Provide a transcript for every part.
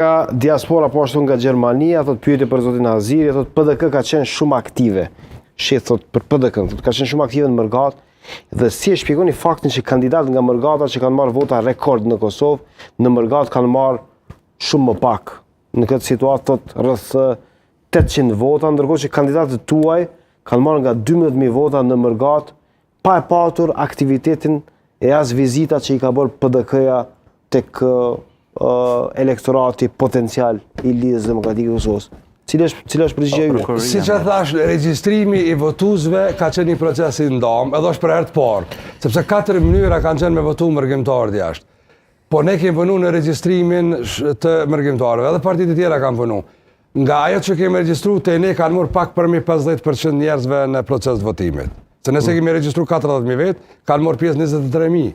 Nga diaspora po ashtu nga Gjermania, thot pyetje për zotin Aziri, thot PDK ka qenë shumë aktive. Shit thot për PDK, thot ka qenë shumë aktive në Mërgat dhe si e shpjegoni faktin që kandidatë nga Mërgata që kanë marrë vota rekord në Kosovë, në Mërgat kanë marrë shumë më pak. Në këtë situatë thot rreth 800 vota, ndërkohë që kandidatët tuaj kanë marrë nga 12.000 vota në Mërgat, pa e patur aktivitetin e as vizita që i ka bërë PDK-ja tek elektorati potencial i Lidhjes Demokratike Kosovës. Cila është përgjigjja juaj? Siç e thash, regjistrimi i votuesve ka qenë një proces i ndam, edhe është për herë të parë, sepse 4 mënyra kanë qenë me votu mërgjimtarët jashtë. Po ne kemi punu në regjistrimin të mërgjimtarëve, edhe partitë tjera kanë punu. Nga ajo që kemi regjistru, te ne kanë marrë pak përmi 50% njerëzve në proces të votimit. Se nëse kemi regjistru 40.000 vetë, kanë marrë pjesë 23.000.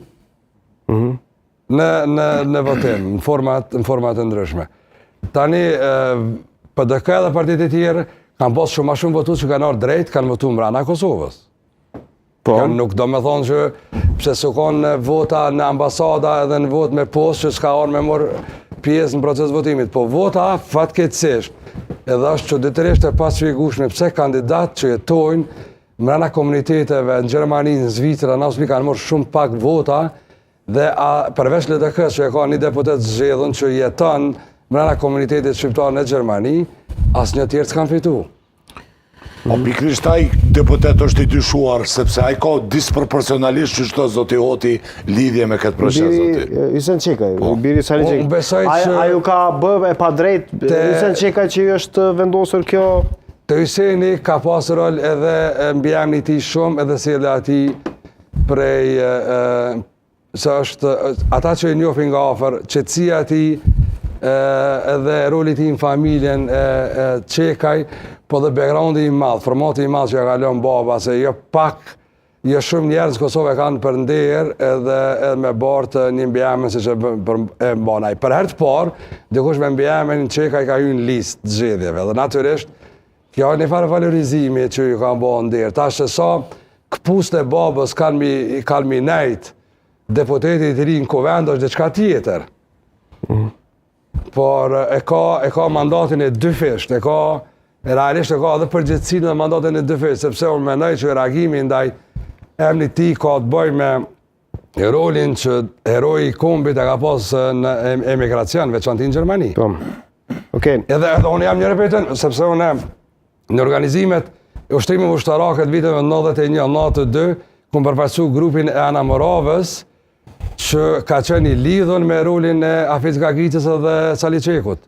Në votim, në format të ndryshme. Tani, PDK dhe partitë e tjerë kanë pas shumë ma shumë votues që kanë ardhur drejt, kanë votuar mbrana Kosovës. Nuk do me thonë që pse s'u kanë vota në ambasada edhe në vot me postë që s'ka ardhur me marrë pjesë në proces votimit, po vota fatkeqësisht edhe është çuditërisht e pashpjegueshme pse kandidatë që jetojnë mbrana komuniteteve në Gjermani, në Zvicër, në Austri kanë marrë shumë pak vota. Dhe përveç LDK që e ka një deputet zgjedhur që jeton mbrana komunitetit shqiptar në Gjermani, asnjë tjerë s'kan fitu. Pikërisht ai deputet është i dyshuar sepse ai ka disproporcionalisht që çdo zoti Hoti lidhje me këtë proces zoti. Ysen Çekaj, Biri Sali Çekaj. Unë besoj që ai u ka bë e pa drejt Ysen Çekaj që është vendosur kjo. Te Yseni ka pasur rol edhe mbi emrin e tij shumë edhe sjellja e tij prej se është ata që e njohin nga afër, qetësia e tij edhe roli i tij në familjen e Çekaj, po dhe backgroundi i madh, formati i madh që ka lënë baba, se jo shumë njerëz Kosovë kanë për nder edhe me bart një mbiemën siç e mban ai. Për herë të parë, dikush me mbiemën Çekaj ka hyrë në listë zgjedhjeve dhe natyrisht kjo është një farë valorizimi që ju kanë bërë nder. Tash se sa këpucët e babës kanë mi nejt deputetit i ri në Kuvend është diçka tjetër. Por e ka mandatin e dyfisht, realisht e ka edhe përgjegjësinë dhe mandatin e dyfisht, sepse unë mendoj që reagimi ndaj emrit të tij ka të bëjë me rolin që heroi i kombit e ka pas në emigracion, veçantë në Gjermani. Okej. Edhe unë jam një repetent, sepse unë në organizimet e ushtrimeve ushtarake të viteve 91-92 kum përfaqësu grupin e Ana Moravës, që ka qenë i lidhur me rolin e Hafiz Gagicës dhe Sali Çekut.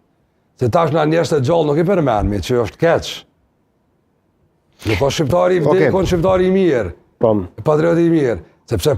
Se tash na njerëz të gjallë nuk i përmendmi, që është keq. Nuk ka shqiptari i vdekur, shqiptari i mirë, patrioti i mirë, sepse